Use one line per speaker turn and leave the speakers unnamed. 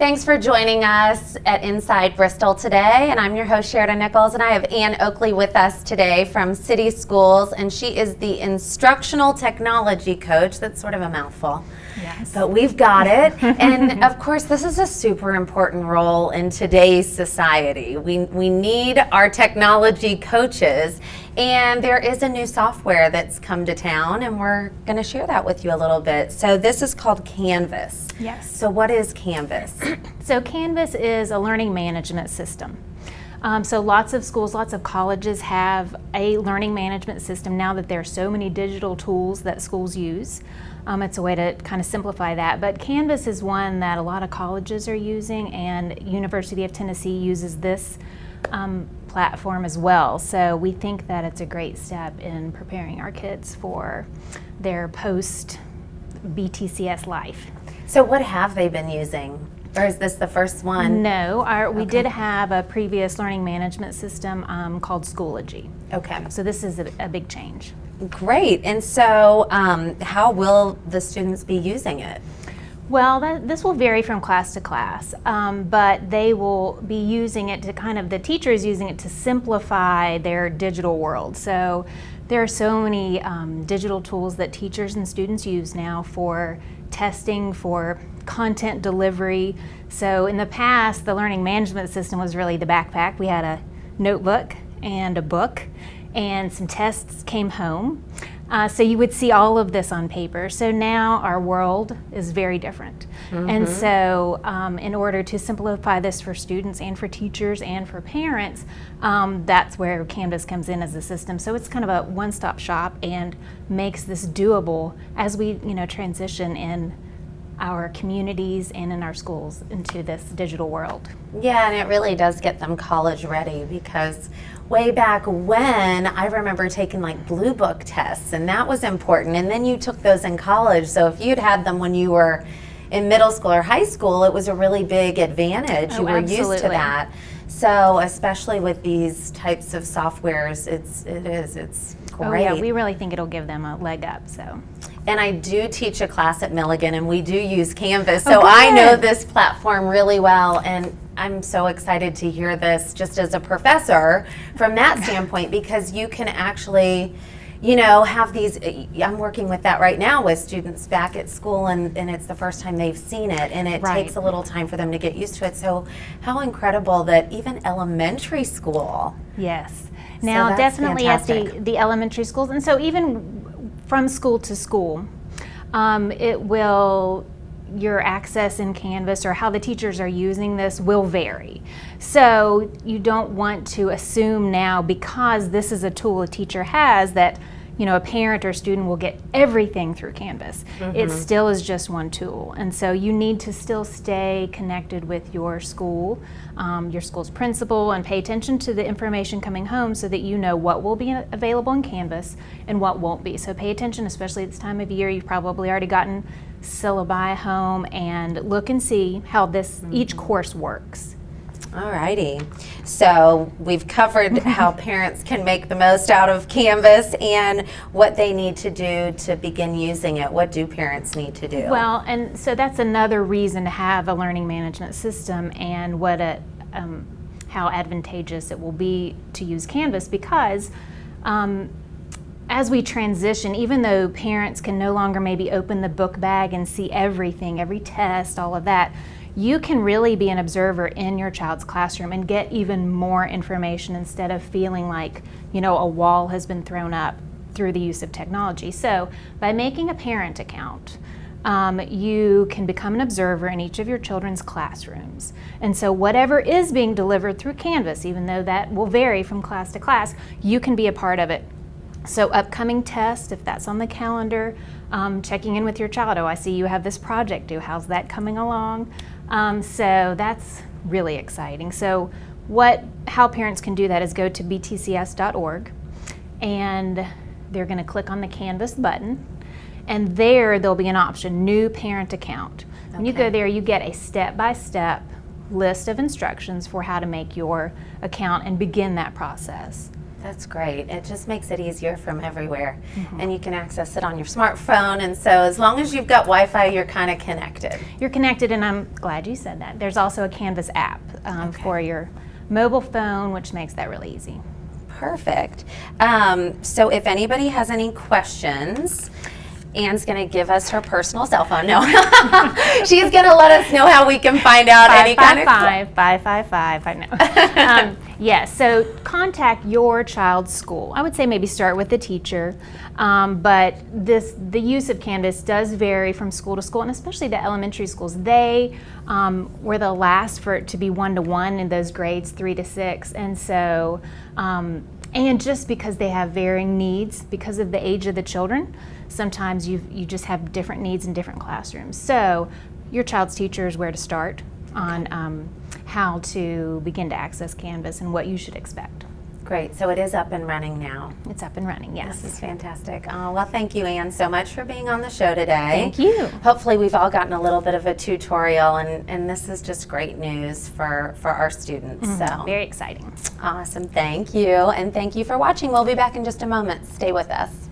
Thanks for joining us at Inside Bristol today, and I'm your host Sheridan Nichols, and I have Ann Oakley with us today from City Schools, and she is the instructional technology coach. That's sort of a mouthful.
Yes.
But we've got it. And of course, this is a super important role in today's society. We need our technology coaches, and there is a new software that's come to town, and we're going to share that with you a little bit. So this is called Canvas.
Yes.
So what is Canvas?
So Canvas is a learning management system. So lots of schools, lots of colleges have a learning management system now that there are so many digital tools that schools use. It's a way to kind of simplify that. But Canvas is one that a lot of colleges are using, and University of Tennessee uses this platform as well. So we think that it's a great step in preparing our kids for their post-BTCS life.
So what have they been using? Or is this the first one?
No, we did have a previous learning management system called Schoology.
Okay.
So this is a big change.
Great. And so how will the students be using it?
Well, this will vary from class to class, but they will be using it to the teacher is using it to simplify their digital world. So there are so many digital tools that teachers and students use now for testing, for content delivery. So in the past, the learning management system was really the backpack. We had a notebook and a book, and some tests came home. So you would see all of this on paper. So now our world is very different. And so in order to simplify this for students and for teachers and for parents, that's where Canvas comes in as a system. So it's kind of a one-stop shop and makes this doable as we transition in our communities and in our schools into this digital world.
Yeah, and it really does get them college ready, because way back when, I remember taking like blue book tests, and that was important, and then you took those in college. So if you'd had them when you were in middle school or high school, it was a really big advantage. You were
absolutely.
used to that. So especially with these types of softwares, it's great.
Oh yeah, we really think it'll give them a leg up. So.
And I do teach a class at Milligan, and we do use Canvas, so I know this platform really well, and I'm so excited to hear this just as a professor from that standpoint, because you can actually, have these, I'm working with that right now with students back at school, and it's the first time they've seen it, and it takes a little time for them to get used to it. So how incredible that even elementary school.
Yes. Now definitely fantastic. At the elementary schools, and so even from school to school, your access in Canvas or how the teachers are using this will vary. So you don't want to assume now, because this is a tool a teacher has, that a parent or student will get everything through Canvas. It still is just one tool, and so you need to still stay connected with your school's principal, and pay attention to the information coming home so that you know what will be available in Canvas and what won't be. So pay attention, especially at this time of year. You've probably already gotten syllabi home, and look and see how each course works.
Alrighty, so we've covered how parents can make the most out of Canvas and what they need to do to begin using it. What do parents need to do?
Well, and so that's another reason to have a learning management system, and how advantageous it will be to use Canvas, because as we transition, even though parents can no longer maybe open the book bag and see everything, every test, all of that, you can really be an observer in your child's classroom and get even more information instead of feeling like, a wall has been thrown up through the use of technology. So by making a parent account, you can become an observer in each of your children's classrooms. And so whatever is being delivered through Canvas, even though that will vary from class to class, you can be a part of it. So upcoming tests, if that's on the calendar, checking in with your child. Oh, I see you have this project due. How's that coming along? So that's really exciting. So how parents can do that is go to btcs.org, and they're going to click on the Canvas button, and there'll be an option, New Parent Account. When you go there, you get a step-by-step list of instructions for how to make your account and begin that process.
That's great. It just makes it easier from everywhere. And you can access it on your smartphone. And so as long as you've got Wi-Fi, you're kind of connected.
You're connected, and I'm glad you said that. There's also a Canvas app for your mobile phone, which makes that really easy.
Perfect. So if anybody has any questions, Anne's going to give us her personal cell phone. No, she's going to let us know how we can find out any kind of
555. I know. Yes, so contact your child's school. I would say maybe start with the teacher, but the use of Canvas does vary from school to school, and especially the elementary schools. They were the last for it to be one-to-one in those grades 3 to 6, and so and just because they have varying needs because of the age of the children, sometimes you just have different needs in different classrooms. So your child's teacher is where to start on how to begin to access Canvas and what you should expect.
Great. So it is up and running now.
It's up and running, yes.
This is fantastic. Oh, well, thank you, Anne, so much for being on the show today.
Thank you.
Hopefully we've all gotten a little bit of a tutorial, and this is just great news for our students. So
Very exciting.
awesome. Thank you. And thank you for watching. We'll be back in just a moment. Stay with us.